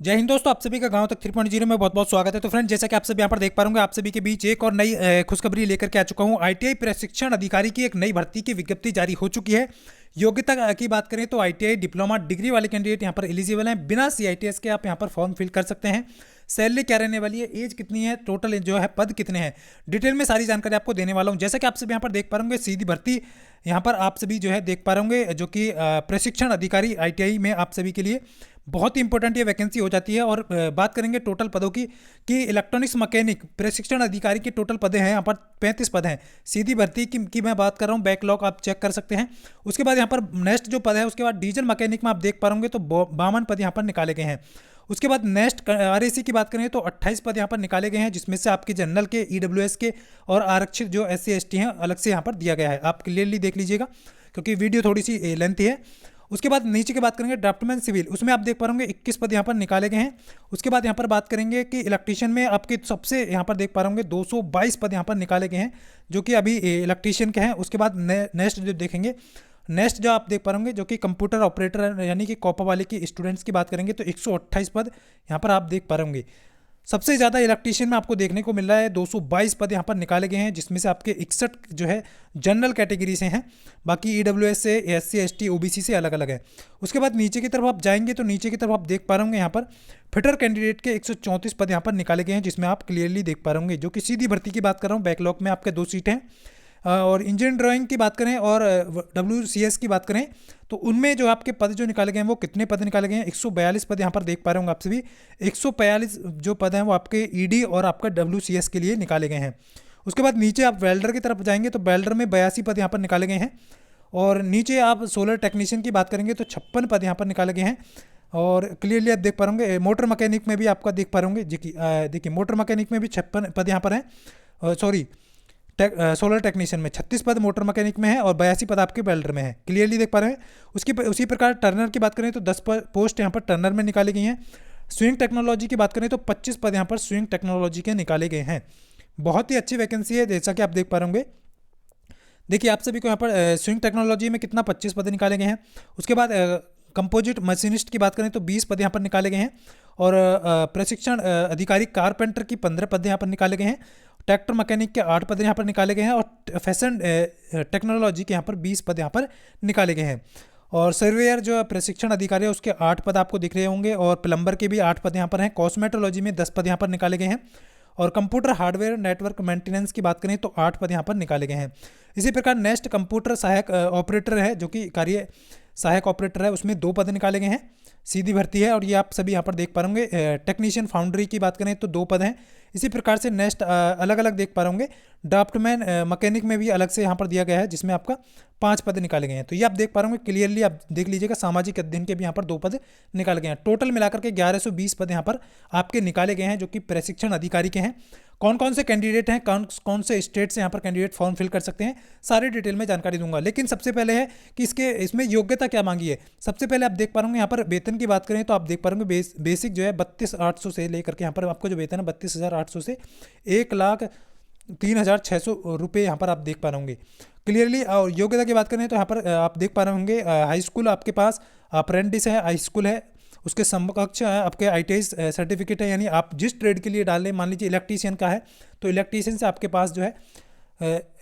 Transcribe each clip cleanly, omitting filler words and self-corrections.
जय हिंद दोस्तों, आप सभी का गांव तक 3.0 में बहुत बहुत स्वागत है। तो फ्रेंड, जैसा कि आप सभी यहाँ पर देख पा रहे होंगे, आप सभी के बीच एक और नई खुशखबरी लेकर के आ चुका हूँ। आईटीआई प्रशिक्षण अधिकारी की एक नई भर्ती की विज्ञप्ति जारी हो चुकी है। योग्यता की बात करें तो आईटीआई डिप्लोमा डिग्री वाले कैंडिडेट यहाँ पर एलिजिबल हैं। बिना सीआईटीएस के आप यहाँ पर फॉर्म फिल कर सकते हैं। सैलरी क्या रहने वाली है, एज कितनी है, टोटल जो है पद कितने हैं, डिटेल में सारी जानकारी आपको देने वाला हूँ। जैसा कि आप सभी यहाँ पर देख पा रहे होंगे, सीधी भर्ती यहाँ पर आप सभी जो है देख पा रहे होंगे, जो कि प्रशिक्षण अधिकारी आईटीआई में आप सभी के लिए बहुत ही इंपॉर्टेंट ये वैकेंसी हो जाती है। और बात करेंगे टोटल पदों की कि इलेक्ट्रॉनिक्स मैकेनिक प्रशिक्षण अधिकारी के टोटल पदे हैं यहाँ पर 35 पद हैं। सीधी भर्ती की मैं बात कर रहा हूँ, बैकलॉग आप चेक कर सकते हैं। उसके बाद यहाँ पर नेक्स्ट जो पद है, उसके बाद डीजल मैकेनिक में आप देख पा रहे तो 52 पद यहाँ पर निकाले गए हैं। उसके बाद नेक्स्ट आरएसी की बात करें तो 28 पद यहाँ पर निकाले गए हैं, जिसमें से आपके जनरल के, ईडब्ल्यूएस के और आरक्षित जो एससी एसटी हैं अलग से यहाँ पर दिया गया है। आप क्लियरली देख लीजिएगा क्योंकि वीडियो थोड़ी सी लेंथी है। उसके बाद नीचे की बात करेंगे ड्राफ्टमैन सिविल, उसमें आप देख पा रहे 21 पद यहाँ पर निकाले गए हैं। उसके बाद यहाँ पर बात करेंगे कि इलेक्ट्रीशियन में आपके सबसे यहाँ पर देख पा रहे 222 पद यहाँ पर निकाले गए हैं, जो कि अभी इलेक्ट्रीशियन के हैं। उसके बाद नेक्स्ट जो देखेंगे, नेक्स्ट जो आप देख पा रहे जो कि कंप्यूटर ऑपरेटर यानी कि कॉपा वाले की स्टूडेंट्स की बात करेंगे तो 128 पद यहाँ पर आप देख पा रहे। सबसे ज़्यादा इलेक्ट्रीशियन में आपको देखने को मिल रहा है, 222 पद यहाँ पर निकाले गए हैं, जिसमें से आपके 61 जो है जनरल कैटेगरी से हैं, बाकी ईडब्ल्यूएस से, एससी एसटी ओबीसी से अलग अलग है। उसके बाद नीचे की तरफ आप जाएंगे तो नीचे की तरफ आप देख पा रहे होंगे यहाँ पर फिटर कैंडिडेट के 134 पद यहाँ पर निकाले गए हैं, जिसमें आप क्लियरली देख पा रहे होंगे, जो कि सीधी भर्ती की बात कर रहा हूँ। बैकलॉग में आपके 2 सीटें हैं। और इंजन ड्राइंग की बात करें और WCS की बात करें तो उनमें जो आपके पद जो निकाले गए हैं वो कितने पद निकाले गए हैं, 142 पद यहाँ पर देख पा रहे होंगे आप सभी। 142 जो पद हैं वो आपके ईडी और आपका WCS के लिए निकाले गए हैं। उसके बाद नीचे आप वेल्डर की तरफ जाएंगे तो वेल्डर में 82 पद यहाँ पर निकाले गए हैं। और नीचे आप सोलर टेक्नीशियन की बात करेंगे तो 56 पद यहाँ पर निकाले गए हैं। और क्लियरली आप देख पा रहे मोटर मैकेनिक में भी आपका देख पा रहे जी, देखिए मोटर मैकेनिक में भी 56 पद यहाँ पर हैं। सॉरी, सोलर टेक्नीशियन में 36 पद मोटर मैकेनिक में है और 82 पद आपके वेल्डर में है। क्लियरली देख पा रहे हैं। उसी प्रकार टर्नर की बात करें तो 10 पोस्ट यहाँ पर टर्नर में निकाली गई हैं। स्विंग टेक्नोलॉजी की बात करें तो 25 पद यहाँ पर स्विंग टेक्नोलॉजी के निकाले गए हैं। बहुत ही अच्छी वैकेंसी है, जैसा कि आप देख पा रहे होंगे। देखिए आप सभी को यहाँ पर स्विंग टेक्नोलॉजी में कितना 25 पद निकाले गए हैं। उसके बाद कंपोजिट मशीनिस्ट की बात करें तो 20 पद यहाँ पर निकाले गए हैं। और प्रशिक्षण अधिकारी कारपेंटर की 15 पद यहाँ पर निकाले गए हैं। ट्रैक्टर मैकेनिक के 8 पद यहाँ पर निकाले गए हैं। और फैशन टेक्नोलॉजी के यहाँ पर 20 पद यहाँ पर निकाले गए हैं। और सर्वेयर जो प्रशिक्षण अधिकारी है उसके 8 पद आपको दिख रहे होंगे। और प्लम्बर के भी 8 पद यहाँ पर हैं। कॉस्मेटोलॉजी में 10 पद यहाँ पर निकाले गए हैं। और कंप्यूटर हार्डवेयर नेटवर्क मेंटेनेंस की बात करें तो 8 पद यहाँ पर निकाले गए हैं। इसी प्रकार नेक्स्ट कंप्यूटर सहायक ऑपरेटर है, जो कि कार्य सहायक ऑपरेटर है, उसमें 2 पद निकाले गए हैं। सीधी भर्ती है और ये आप सभी यहाँ पर देख पा रहे होंगे। टेक्नीशियन फाउंड्री की बात करें तो 2 पद हैं। इसी प्रकार से नेक्स्ट अलग अलग देख पा रहे होंगे। ड्राफ्टमैन मैकेनिक में भी अलग से यहाँ पर दिया गया है, जिसमें आपका 5 पद निकाले गए हैं। तो ये आप देख पा रहे होंगे, क्लियरली आप देख लीजिएगा। सामाजिक अध्ययन के भी यहाँ पर 2 पद निकाले गए हैं। टोटल मिलाकर के 1120 पद यहाँ पर आपके निकाले गए हैं, जो कि प्रशिक्षण अधिकारी के हैं। कौन कौन से कैंडिडेट हैं, कौन कौन से स्टेट से यहाँ पर कैंडिडेट फॉर्म फिल कर सकते हैं, सारे डिटेल में जानकारी दूंगा। लेकिन सबसे पहले है कि इसमें योग्यता क्या मांगी है। सबसे पहले आप देख पा रहे यहाँ पर वेतन की बात करें तो आप देख पा रहे बेसिक जो है 32,800 से लेकर के यहाँ पर आपको जो वेतन है 32,800 से 1,03,600 रुपये यहाँ पर आप देख पा रहे होंगे क्लियरली। और योग्यता की बात करें तो यहाँ पर आप देख पा रहे होंगे हाई स्कूल आपके पास अप्रेंटिस है, हाई स्कूल है, उसके समकक्ष आपके आईटीआई सर्टिफिकेट है। यानी आप जिस ट्रेड के लिए डाल लें, मान लीजिए इलेक्ट्रीशियन का है तो इलेक्ट्रीशियन से आपके पास जो है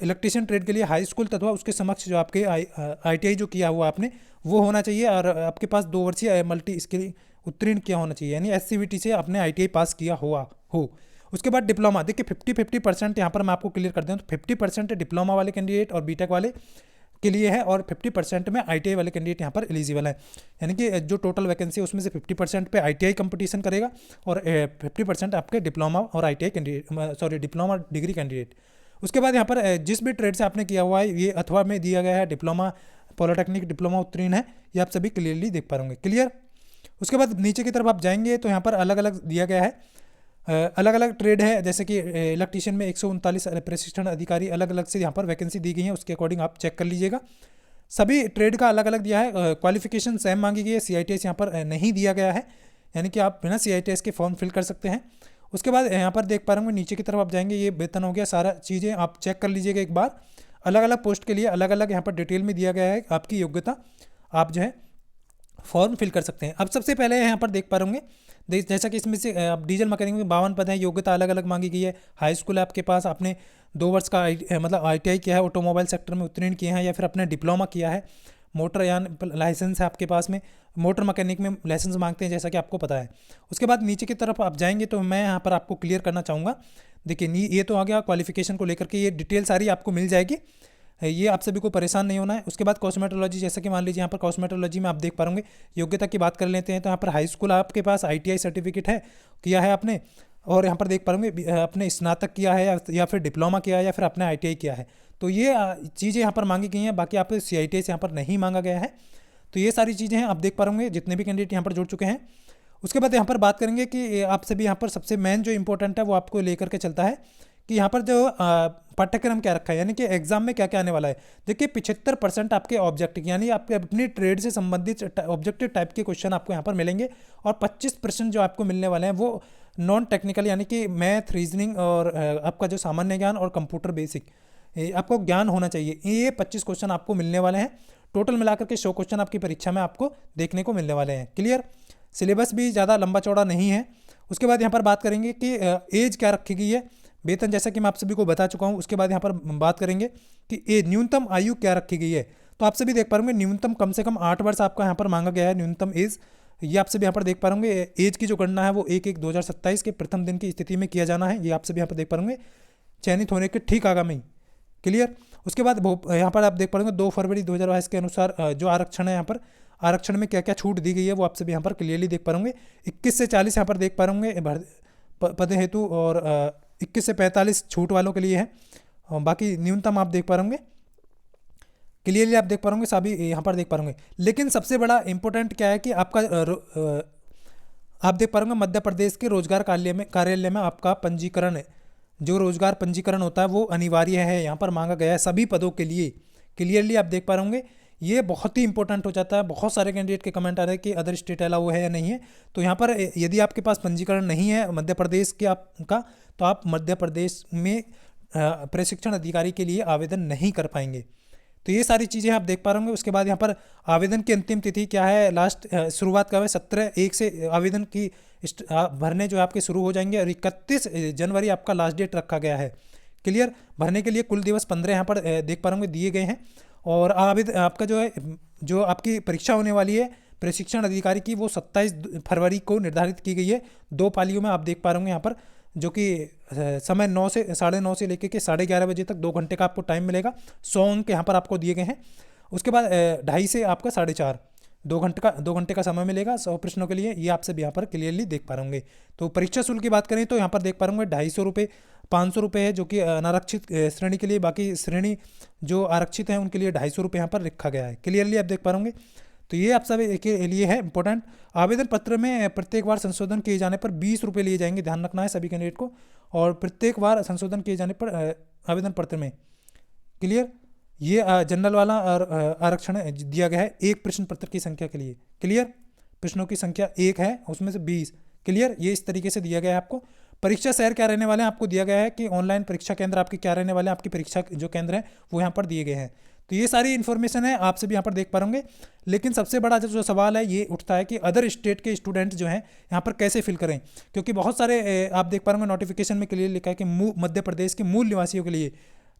इलेक्ट्रीशियन ट्रेड के लिए हाई स्कूल तथा उसके समक्ष जो आपके आईटीआई जो किया हुआ आपने वो होना चाहिए। और आपके पास 2 वर्षीय मल्टी स्किल उत्तीर्ण किया होना चाहिए, यानी एससीवीटी से आपने आईटीआई पास किया हुआ हो। उसके बाद डिप्लोमा, देखिए 50% यहाँ पर मैं आपको क्लियर कर दूँ तो 50% डिप्लोमा वाले कैंडिडेट और बीटेक वाले के लिए है और 50% में आईटीआई वाले कैंडिडेट यहाँ पर एलिजिबल है। यानी कि जो टोटल वैकेंसी है उसमें से 50% पे आईटीआई कंपटीशन करेगा और 50% आपके डिप्लोमा और ITI candidate, sorry diploma degree candidate. उसके बाद यहाँ पर जिस भी ट्रेड से आपने किया हुआ है, ये अथवा में दिया गया है डिप्लोमा, पॉलिटेक्निक डिप्लोमा उत्तीर्ण है, ये आप सभी क्लियरली देख पा रहे क्लियर। उसके बाद नीचे की तरफ आप जाएंगे तो यहाँ पर अलग अलग दिया गया है, अलग अलग ट्रेड है। जैसे कि इलेक्ट्रीशियन में 139 प्रशिक्षण अधिकारी अलग अलग से यहाँ पर वैकेंसी दी गई है, उसके अकॉर्डिंग आप चेक कर लीजिएगा। सभी ट्रेड का अलग अलग दिया है। क्वालिफिकेशन सेम मांगी गई है, सीआईटीएस यहाँ पर नहीं दिया गया है, यानी कि आप बिना सीआईटीएस के फॉर्म फिल कर सकते हैं। उसके बाद यहाँ पर देख पा रहे होंगे नीचे की तरफ आप जाएंगे, ये वेतन हो गया, सारा चीज़ें आप चेक कर लीजिएगा एक बार। अलग अलग पोस्ट के लिए अलग अलग यहाँ पर डिटेल में दिया गया है आपकी योग्यता, आप जो है फॉर्म फिल कर सकते हैं। अब सबसे पहले यहाँ पर देख पा रहे होंगे, जैसा कि इसमें से अब डीजल मैकेनिक में 52 पद हैं, योग्यता अलग अलग मांगी गई है। हाई स्कूल है आपके पास, आपने 2 वर्ष का मतलब ITI किया है, ऑटोमोबाइल सेक्टर में उत्तीर्ण किए हैं, या फिर आपने डिप्लोमा किया है, मोटरयान लाइसेंस है आपके पास में, मोटर मैकेनिक में लाइसेंस मांगते हैं जैसा कि आपको पता है। उसके बाद नीचे की तरफ आप जाएंगे तो मैं यहाँ पर आपको क्लियर करना चाहूँगा। देखिए ये तो आ गया क्वालिफिकेशन को लेकर के, ये डिटेल सारी आपको मिल जाएगी, ये आप सभी को परेशान नहीं होना है। उसके बाद कॉस्मेटोलॉजी, जैसा कि मान लीजिए यहाँ पर कॉस्मेटोलॉजी में आप देख पाएंगे, योग्यता की बात कर लेते हैं तो यहाँ पर हाई स्कूल आपके पास ITI सर्टिफिकेट है, किया है आपने, और यहाँ पर देख पाएंगे आपने स्नातक किया है या फिर डिप्लोमा किया है या फिर आपने ITI किया है। तो ये चीज़ें यहाँ पर मांगी गई हैं, बाकी आप CITI से यहाँ पर नहीं मांगा गया है। तो ये सारी चीज़ें हैं, आप देख पाएंगे जितने भी कैंडिडेट यहाँ पर जुड़ चुके हैं। उसके बाद यहाँ पर बात करेंगे कि आप सभी यहाँ पर सबसे मेन जो इंपॉर्टेंट है वो आपको लेकर के चलता है कि यहाँ पर जो पाठ्यक्रम क्या रखा है, यानी कि एग्जाम में क्या क्या आने वाला है। देखिए 75% आपके ऑब्जेक्टिव यानी आपके अपनी ट्रेड से संबंधित ऑब्जेक्टिव टाइप के क्वेश्चन आपको यहाँ पर मिलेंगे, और 25% जो आपको मिलने वाले हैं वो नॉन टेक्निकल यानी कि मैथ, रीजनिंग और आपका जो सामान्य ज्ञान और कंप्यूटर बेसिक आपको ज्ञान होना चाहिए। ये 25 क्वेश्चन आपको मिलने वाले हैं। टोटल मिलाकर के 100 क्वेश्चन आपकी परीक्षा में आपको देखने को मिलने वाले हैं। क्लियर, सिलेबस भी ज़्यादा लंबा चौड़ा नहीं है। उसके बाद यहाँ पर बात करेंगे कि एज क्या रखी गई है, वेतन जैसा कि मैं आप सभी को बता चुका हूँ। उसके बाद यहाँ पर बात करेंगे कि न्यूनतम आयु क्या रखी गई है। तो आप सभी देख पाएंगे न्यूनतम कम से कम 8 वर्ष आपका यहाँ पर मांगा गया है, न्यूनतम एज। ये आप सभी यहाँ पर देख पाएंगे, एज की जो गणना है वो 1/1/2027 के प्रथम दिन की स्थिति में किया जाना है। ये आप सभी यहाँ पर देख पाएंगे चयनित होने के ठीक आगामी। क्लियर, उसके बाद यहाँ पर आप देख पाएंगे 2 फरवरी 2022 के अनुसार जो आरक्षण है, यहाँ पर आरक्षण में क्या क्या छूट दी गई है वो आप सभी यहाँ पर क्लियरली देख पाएंगे। 21 से 40 यहाँ पर देख पाएंगे पद हेतु, और 21 से 45 छूट वालों के लिए है, और बाकी न्यूनतम आप देख पाएंगे क्लियरली, आप देख पाएंगे सभी यहाँ पर देख पाएंगे। लेकिन सबसे बड़ा इंपॉर्टेंट क्या है कि आपका आप देख पाएंगे मध्य प्रदेश के रोजगार कार्यालय में आपका पंजीकरण, जो रोजगार पंजीकरण होता है वो अनिवार्य है, यहाँ पर मांगा गया है सभी पदों के लिए। क्लियरली आप देख पाएंगे, ये बहुत ही इंपॉर्टेंट हो जाता है। बहुत सारे कैंडिडेट के कमेंट आ रहे हैं कि अदर स्टेट अलाउ है या नहीं है। तो यहाँ पर यदि आपके पास पंजीकरण नहीं है मध्य प्रदेश के आपका, तो आप मध्य प्रदेश में प्रशिक्षण अधिकारी के लिए आवेदन नहीं कर पाएंगे। तो ये सारी चीज़ें आप देख पा रहे होंगे। उसके बाद यहाँ पर आवेदन की अंतिम तिथि क्या है, लास्ट शुरुआत का है 17/1 से आवेदन की भरने जो आपके शुरू हो जाएंगे, और 31 जनवरी आपका लास्ट डेट रखा गया है। क्लियर, भरने के लिए कुल दिवस 15 यहाँ पर देख पा रहे होंगे दिए गए हैं। और आवेदन आपका जो है, जो आपकी परीक्षा होने वाली है प्रशिक्षण अधिकारी की, वो 27 फरवरी को निर्धारित की गई है। 2 पालियों में आप देख पा रहे होंगे यहाँ पर, जो कि समय 9 से 9:30 से लेकर के 11:30 बजे तक 2 घंटे का आपको टाइम मिलेगा। 100 अंक यहाँ पर आपको दिए गए हैं। उसके बाद 2:30 से आपका 4:30 2 घंटे का समय मिलेगा 100 प्रश्नों के लिए। ये आप सब यहाँ पर क्लियरली देख पा होंगे। तो परीक्षा शुल्क की बात करें तो यहाँ पर देख पा होंगे 250 रुपये, 500 रुपये है जो कि अनारक्षित श्रेणी के लिए, बाकी श्रेणी जो आरक्षित है उनके लिए 250 रुपये यहाँ पर रखा गया है। क्लियरली आप देख पा होंगे। तो ये आप सब के लिए है इंपॉर्टेंट। आवेदन पत्र में प्रत्येक बार संशोधन किए जाने पर 20 रुपये लिए जाएंगे, ध्यान रखना है सभी कैंडिडेट को। और प्रत्येक बार संशोधन किए जाने पर आवेदन पत्र में, क्लियर, ये जनरल वाला आरक्षण दिया गया है 1 प्रश्न पत्र की संख्या के लिए। क्लियर, प्रश्नों की संख्या 1 है, उसमें से 20। क्लियर, ये इस तरीके से दिया गया है आपको। परीक्षा शहर क्या रहने वाले हैं आपको दिया गया है कि ऑनलाइन परीक्षा केंद्र आपके क्या रहने वाले हैं, आपकी परीक्षा जो केंद्र है वो यहाँ पर दिए गए हैं। तो ये सारी इन्फॉर्मेशन है, आप सभी यहाँ पर देख पा होंगे। लेकिन सबसे बड़ा जो सवाल है ये उठता है कि अदर स्टेट के स्टूडेंट जो हैं यहाँ पर कैसे फिल करें, क्योंकि बहुत सारे आप देख पा होंगे नोटिफिकेशन में क्लियर लिखा है कि मध्य प्रदेश के मूल निवासियों के लिए।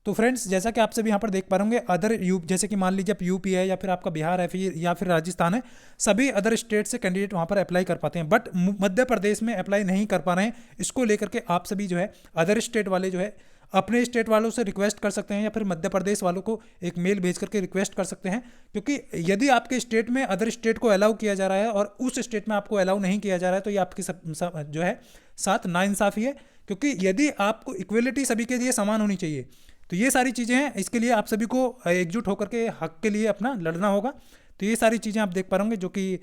तो फ्रेंड्स, जैसा कि आप सभी यहाँ पर देख पा होंगे, अदर जैसे कि मान लीजिए आप यूपी है या फिर आपका बिहार है फिर या फिर राजस्थान है, सभी अदर स्टेट से कैंडिडेट वहाँ पर अप्लाई कर पाते हैं, बट मध्य प्रदेश में अप्लाई नहीं कर पा रहे हैं। इसको लेकर के आप सभी जो है अदर स्टेट वाले जो है अपने स्टेट वालों से रिक्वेस्ट कर सकते हैं या फिर मध्य प्रदेश वालों को एक मेल भेज करके रिक्वेस्ट कर सकते हैं, क्योंकि यदि आपके स्टेट में अदर स्टेट को अलाउ किया जा रहा है और उस स्टेट में आपको अलाउ नहीं किया जा रहा है, तो ये आपके जो है साथ नाइंसाफ़ी है, क्योंकि यदि आपको इक्वलिटी सभी के लिए समान होनी चाहिए। तो ये सारी चीज़ें हैं, इसके लिए आप सभी को एकजुट होकर के हक के लिए अपना लड़ना होगा। तो ये सारी चीज़ें आप देख पा होंगे, जो कि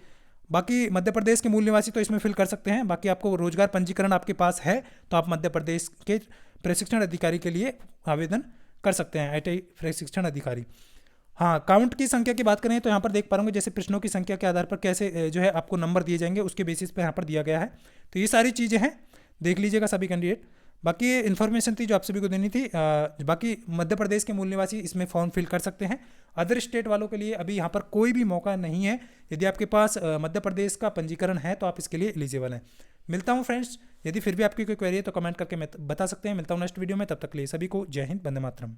बाकी मध्य प्रदेश के मूल निवासी तो इसमें फिल कर सकते हैं। बाकी आपको रोजगार पंजीकरण आपके पास है तो आप मध्य प्रदेश के प्रशिक्षण अधिकारी के लिए आवेदन कर सकते हैं, ITI प्रशिक्षण अधिकारी। हाँ, काउंट की संख्या की बात करें तो यहाँ पर देख पा होंगे जैसे प्रश्नों की संख्या के आधार पर कैसे जो है आपको नंबर दिए जाएंगे, उसके बेसिस पर यहाँ पर दिया गया है। तो ये सारी चीज़ें हैं, देख लीजिएगा सभी कैंडिडेट। बाकी ये इन्फॉर्मेशन थी जो आप सभी को देनी थी। बाकी मध्य प्रदेश के मूल निवासी इसमें फॉर्म फिल कर सकते हैं। अदर स्टेट वालों के लिए अभी यहाँ पर कोई भी मौका नहीं है। यदि आपके पास मध्य प्रदेश का पंजीकरण है तो आप इसके लिए एलिजिबल हैं। मिलता हूँ फ्रेंड्स, यदि फिर भी आपकी कोई क्वेरी है तो कमेंट करके बता सकते हैं। मिलता हूँ नेक्स्ट वीडियो में, तब तक के लिए सभी को जय हिंद, वंदे मातरम।